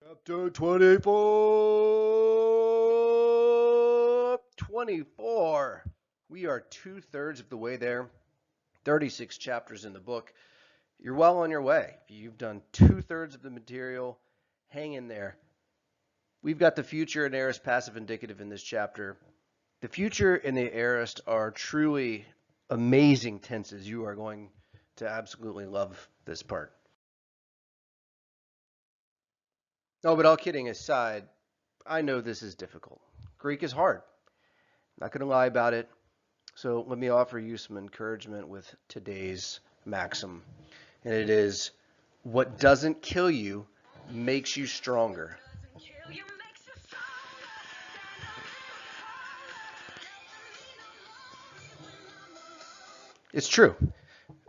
Chapter 24. 24. We are 2/3 of the way there. 36 chapters in the book. You're well on your way. You've done 2/3 of the material. Hang in there. We've got the future and aorist passive indicative in this chapter. The future and the aorist are truly amazing tenses. You are going to absolutely love this part. No, but all kidding aside, I know this is difficult. Greek is hard. Not going to lie about it. So let me offer you some encouragement with today's maxim. And it is, what doesn't kill you makes you stronger. It's true.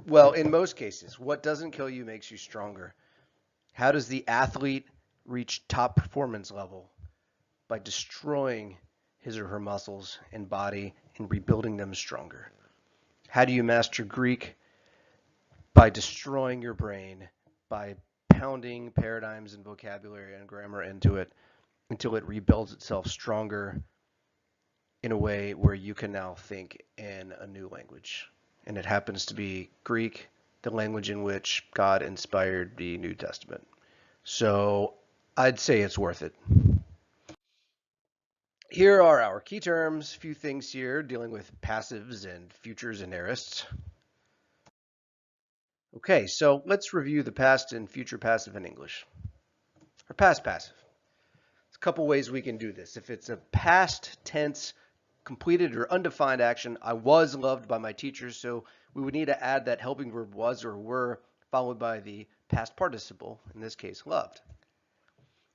Well, in most cases, what doesn't kill you makes you stronger. How does the athlete reach top performance level? By destroying his or her muscles and body and rebuilding them stronger. How do you master Greek? By destroying your brain, by pounding paradigms and vocabulary and grammar into it until it rebuilds itself stronger in a way where you can now think in a new language. And it happens to be Greek, the language in which God inspired the New Testament. So I'd say it's worth it. Here are our key terms, few things here dealing with passives and futures and aorists. Okay, so let's review the past and future passive in English. Or past passive. There's a couple ways we can do this. If it's a past tense, completed or undefined action, I was loved by my teachers, so we would need to add that helping verb was or were followed by the past participle, in this case, loved.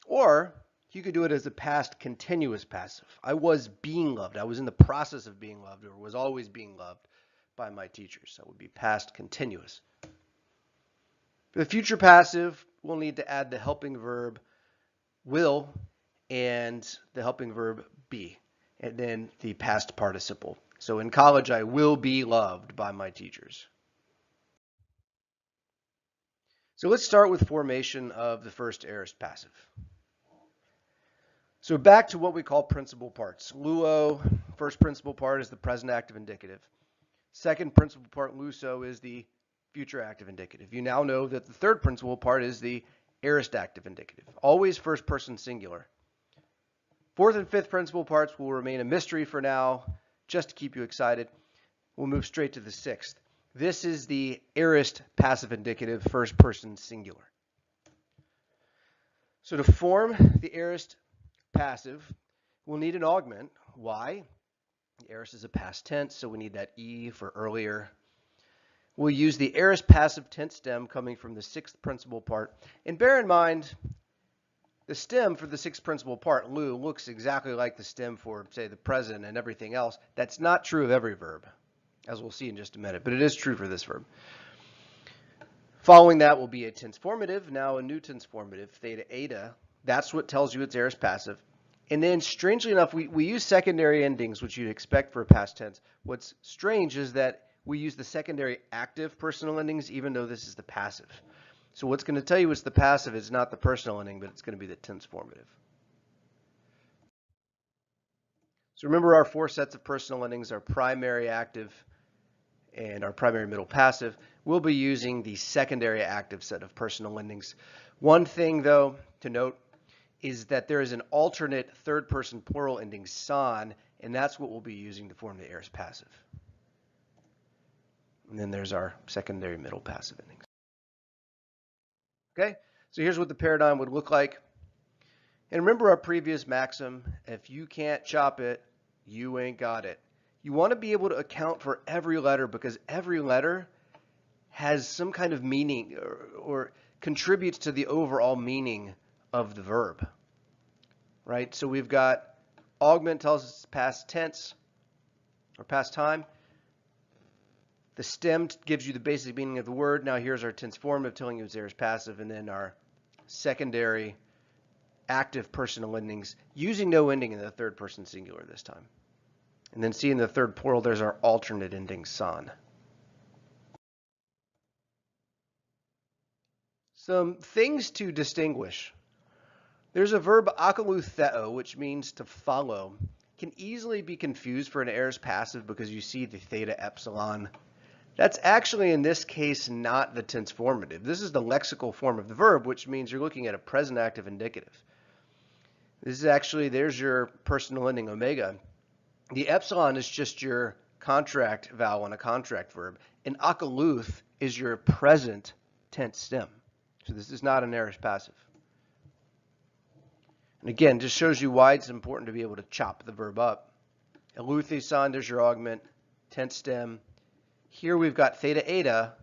Or you could do it as a past continuous passive. I was being loved. I was in the process of being loved or was always being loved by my teachers. That would be past continuous. For the future passive, we'll need to add the helping verb will and the helping verb be, and then the past participle. So in college, I will be loved by my teachers. So let's start with formation of the first aorist passive. So back to what we call principal parts. Luo, first principal part is the present active indicative. Second principal part, luso, is the future active indicative. You now know that the third principal part is the aorist active indicative. Always first person singular. Fourth and fifth principal parts will remain a mystery for now, just to keep you excited. We'll move straight to the sixth. This is the aorist passive indicative, first person singular. So to form the aorist passive, we'll need an augment. Why? The aorist is a past tense, so we need that E for earlier. We'll use the aorist passive tense stem coming from the sixth principal part. And bear in mind, the stem for the sixth principal part, lu, looks exactly like the stem for, say, the present and everything else. That's not true of every verb, as we'll see in just a minute, but it is true for this verb. Following that will be a tense formative, now a new tense formative, theta eta. That's what tells you it's aorist passive. And then, strangely enough, we use secondary endings, which you'd expect for a past tense. What's strange is that we use the secondary active personal endings, even though this is the passive. So what's going to tell you it's the passive is not the personal ending, but it's going to be the tense formative. So remember, our four sets of personal endings are primary active and our primary middle passive. We'll be using the secondary active set of personal endings. One thing, though, to note is that there is an alternate third person plural ending son, and that's what we'll be using to form the aorist passive. And then there's our secondary middle passive endings. Okay, so here's what the paradigm would look like. And remember our previous maxim, if you can't chop it, you ain't got it. You want to be able to account for every letter because every letter has some kind of meaning or contributes to the overall meaning of the verb, right? So we've got augment tells us past tense or past time. The stem gives you the basic meaning of the word. Now here's our tense formative telling you it's aorist passive, and then our secondary active personal endings using no ending in the third person singular this time. And then see in the third plural, there's our alternate ending son. Some things to distinguish. There's a verb akalutheo, which means to follow. Can easily be confused for an aorist passive because you see the theta epsilon. That's actually, in this case, not the tense formative. This is the lexical form of the verb, which means you're looking at a present active indicative. This is actually, there's your personal ending omega. The epsilon is just your contract vowel in a contract verb, and akaluth is your present tense stem. So this is not an aorist passive. And again, just shows you why it's important to be able to chop the verb up. Eleutheson, there's your augment, tense stem. Here we've got theta eta,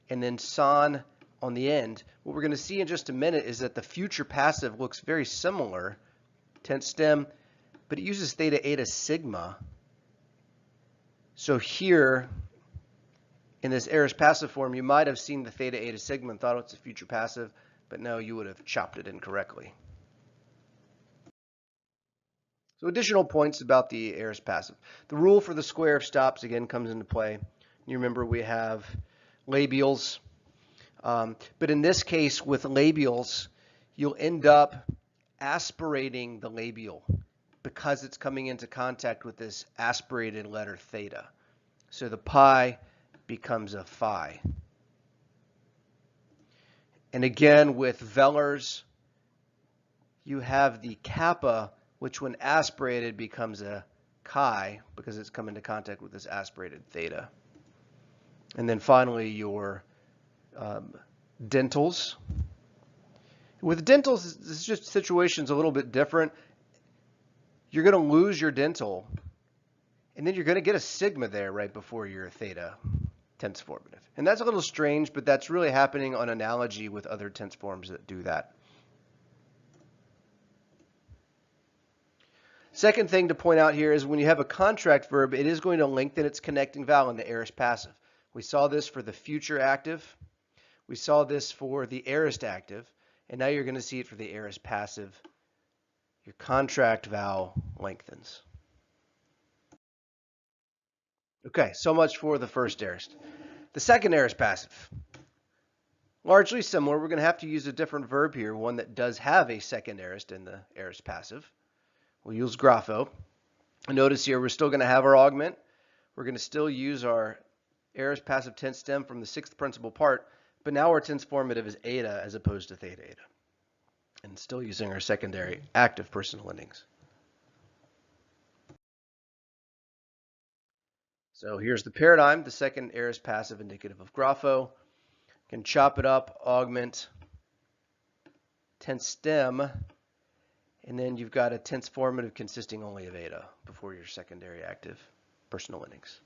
and then son on the end. What we're going to see in just a minute is that the future passive looks very similar, tense stem, but it uses theta eta sigma. So here, in this aorist passive form, you might have seen the theta eta sigma and thought it's a future passive, but no, you would have chopped it incorrectly. So additional points about the aorist passive. The rule for the square of stops again comes into play. You remember we have labials, but in this case with labials, you'll end up aspirating the labial because it's coming into contact with this aspirated letter theta. So the pi becomes a phi. And again with velars, you have the kappa, which when aspirated becomes a chi because it's come into contact with this aspirated theta. And then finally your dentals. With dentals, this is just situation's a little bit different. You're going to lose your dental, and then you're going to get a sigma there right before your theta tense formative. And that's a little strange, but that's really happening on analogy with other tense forms that do that. Second thing to point out here is when you have a contract verb, it is going to lengthen its connecting vowel in the aorist passive. We saw this for the future active. We saw this for the aorist active. And now you're going to see it for the aorist passive. Your contract vowel lengthens. Okay, so much for the first aorist. The second aorist passive. Largely similar. We're going to have to use a different verb here, one that does have a second aorist in the aorist passive. We'll use grapho. Notice here we're still going to have our augment. We're going to still use our aorist passive tense stem from the sixth principal part, but now our tense formative is eta as opposed to theta eta. And still using our secondary active personal endings. So here's the paradigm, the second aorist passive indicative of grapho. Can chop it up, augment, tense stem, and then you've got a tense formative consisting only of eta before your secondary active personal endings.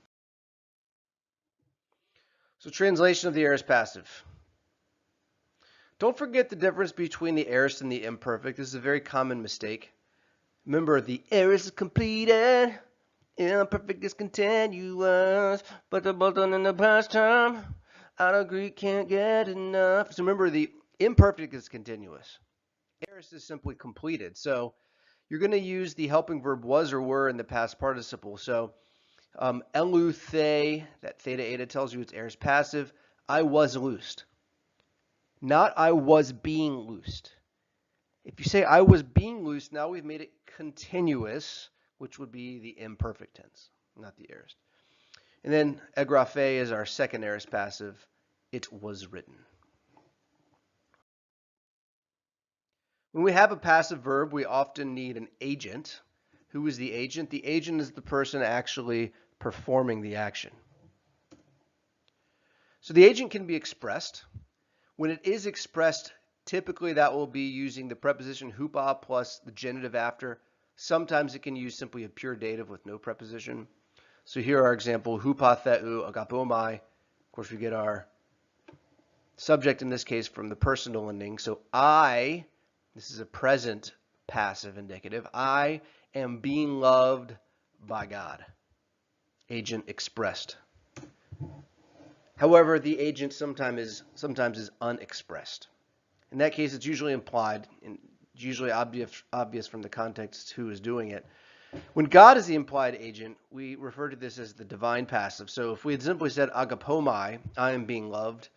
So translation of the aorist passive. Don't forget the difference between the aorist and the imperfect. This is a very common mistake. Remember, the aorist is completed, imperfect is continuous, but they're both done in the past time. Out of Greek can't get enough. So remember, the imperfect is continuous. Aorist is simply completed. So you're going to use the helping verb was or were in the past participle. So eleuthe, that theta eta tells you it's aorist passive. I was loosed. Not I was being loosed. If you say I was being loosed, now we've made it continuous, which would be the imperfect tense, not the aorist. And then egraphe is our second aorist passive. It was written. When we have a passive verb, we often need an agent. Who is the agent? The agent is the person actually performing the action. So the agent can be expressed. When it is expressed, typically that will be using the preposition hupa plus the genitive after. Sometimes it can use simply a pure dative with no preposition. So here our example, hupa theu agapomai. Of course, we get our subject in this case from the personal ending. So I, this is a present passive indicative. I am being loved by God. Agent expressed. However, the agent sometimes is unexpressed. In that case, it's usually implied and usually obvious from the context who is doing it. When God is the implied agent, we refer to this as the divine passive. So if we had simply said agapomai, I am being loved,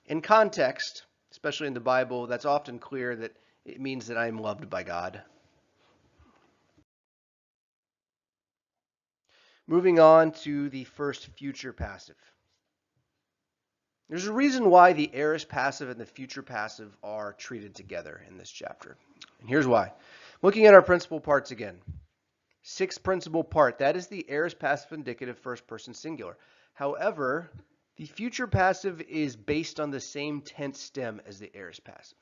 in context, especially in the Bible, that's often clear that It means that I am loved by God. Moving on to the first future passive. There's a reason why the aorist passive and the future passive are treated together in this chapter. And here's why. Looking at our principal parts again. Sixth principal part, that is the aorist passive indicative first person singular. However, the future passive is based on the same tense stem as the aorist passive.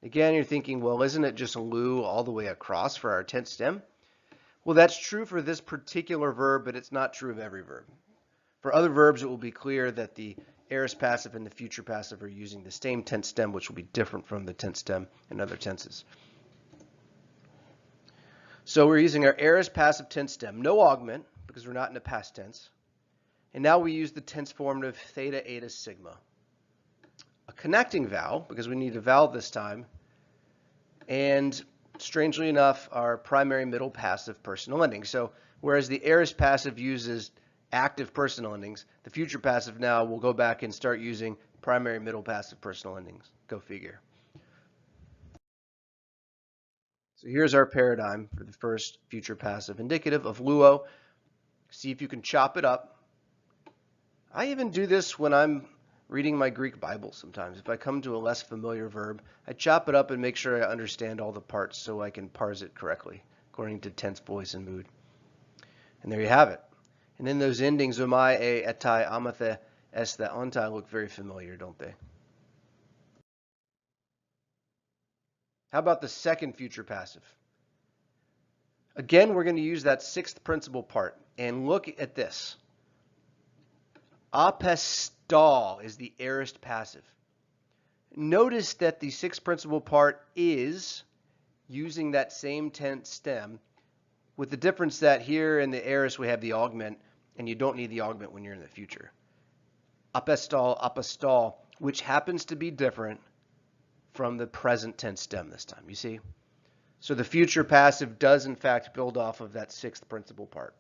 Again, you're thinking, well, isn't it just lu all the way across for our tense stem? Well, that's true for this particular verb, but it's not true of every verb. For other verbs, it will be clear that the aorist passive and the future passive are using the same tense stem, which will be different from the tense stem in other tenses. So we're using our aorist passive tense stem, no augment, because we're not in a past tense. And now we use the tense formative theta, eta, sigma. A connecting vowel, because we need a vowel this time. And strangely enough, our primary middle passive personal ending. So whereas the aorist passive uses active personal endings, the future passive now will go back and start using primary middle passive personal endings. Go figure. So here's our paradigm for the first future passive indicative of luo. See if you can chop it up. I even do this when I'm reading my Greek Bible sometimes. If I come to a less familiar verb, I chop it up and make sure I understand all the parts so I can parse it correctly according to tense, voice, and mood. And there you have it. And then those endings, omai, e, etai, amathe, esthe, ontai, look very familiar, don't they? How about the second future passive? Again, we're going to use that sixth principal part. And look at this. Apestal is the aorist passive. Notice that the sixth principal part is using that same tense stem, with the difference that here in the aorist we have the augment, and you don't need the augment when you're in the future. Apestal, apostol, which happens to be different from the present tense stem this time, you see? So the future passive does in fact build off of that sixth principal part.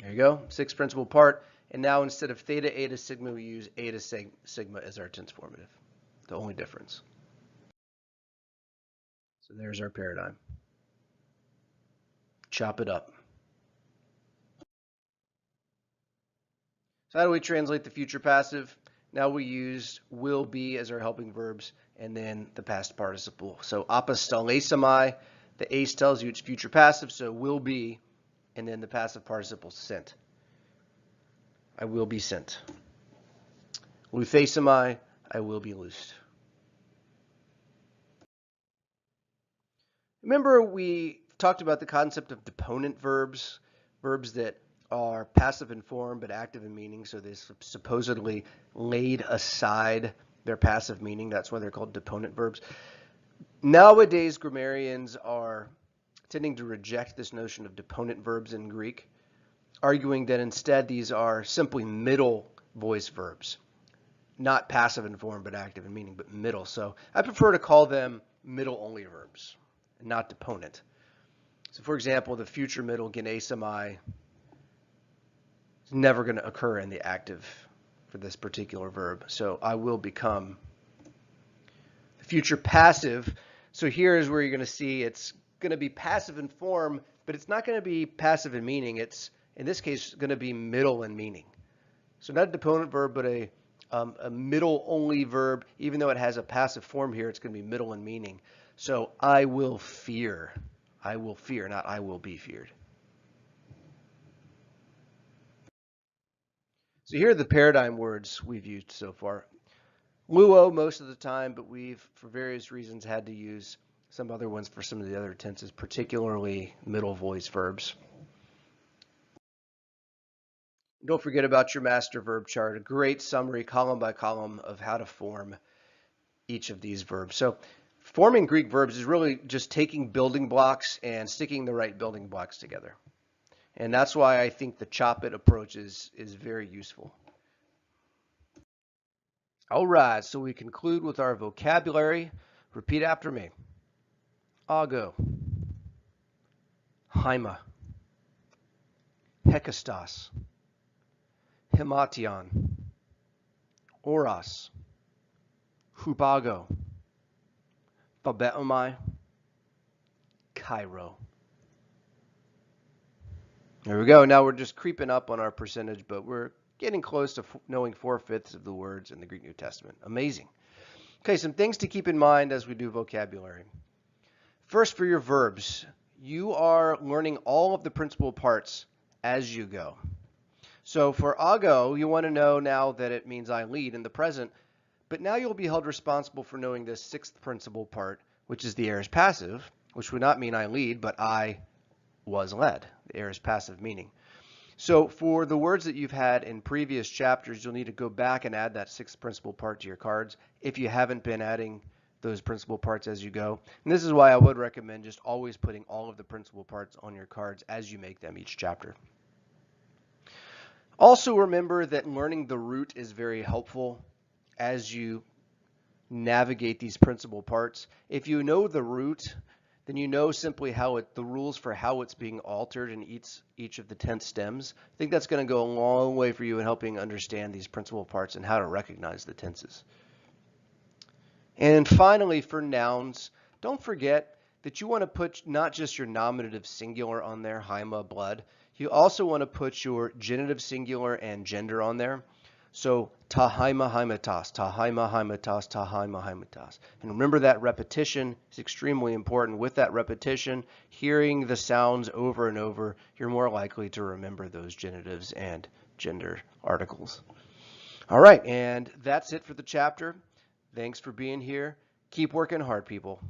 There you go, sixth principal part. And now instead of theta, eta, sigma, we use eta, sigma as our tense formative. The only difference. So there's our paradigm. Chop it up. So how do we translate the future passive? Now we use will be as our helping verbs and then the past participle. So apostolesamai, the ace tells you it's future passive, so will be, and then the passive participle sent. I will be sent. Luthesamai, I will be loosed. Remember we talked about the concept of deponent verbs, verbs that are passive in form but active in meaning, so they supposedly laid aside their passive meaning. That's why they're called deponent verbs. Nowadays, grammarians are tending to reject this notion of deponent verbs in Greek, arguing that instead these are simply middle voice verbs, not passive in form but active in meaning, but middle. So I prefer to call them middle-only verbs, and not deponent. So for example, the future middle genesamai is never going to occur in the active for this particular verb. So I will become. The future passive, so here is where you're going to see it's going to be passive in form, but it's not going to be passive in meaning. It's, in this case, going to be middle in meaning. So not a deponent verb, but a middle-only verb. Even though it has a passive form here, it's going to be middle in meaning. So I will fear. I will fear, not I will be feared. So here are the paradigm words we've used so far. Luo most of the time, but we've, for various reasons, had to use some other ones for some of the other tenses, particularly middle voice verbs. Don't forget about your master verb chart, a great summary column by column of how to form each of these verbs. So forming Greek verbs is really just taking building blocks and sticking the right building blocks together. And that's why I think the chop it approach is very useful. All right, so we conclude with our vocabulary. Repeat after me. Ago, Haima, Hekastos, Hemation, Oros, Hupago, Babeomai, Cairo. There we go. Now we're just creeping up on our percentage, but we're getting close to knowing 4/5 of the words in the Greek New Testament. Amazing. Okay, some things to keep in mind as we do vocabulary. First, for your verbs, you are learning all of the principal parts as you go. So for ago, you want to know now that it means I lead in the present, but now you'll be held responsible for knowing this sixth principal part, which is the aorist passive, which would not mean I lead, but I was led, the aorist passive meaning. So for the words that you've had in previous chapters, you'll need to go back and add that sixth principal part to your cards if you haven't been adding those principal parts as you go. And this is why I would recommend just always putting all of the principal parts on your cards as you make them each chapter. Also remember that learning the root is very helpful as you navigate these principal parts. If you know the root, then you know simply the rules for how it's being altered in each of the tense stems. I think that's going to go a long way for you in helping understand these principal parts and how to recognize the tenses. And finally, for nouns, don't forget that you want to put not just your nominative singular on there, haima, blood. You also want to put your genitive singular and gender on there. So tahaima haimatas, tahaima haimatas, tahaima haimatas. And remember that repetition is extremely important. With that repetition, hearing the sounds over and over, you're more likely to remember those genitives and gender articles. All right, and that's it for the chapter. Thanks for being here. Keep working hard, people.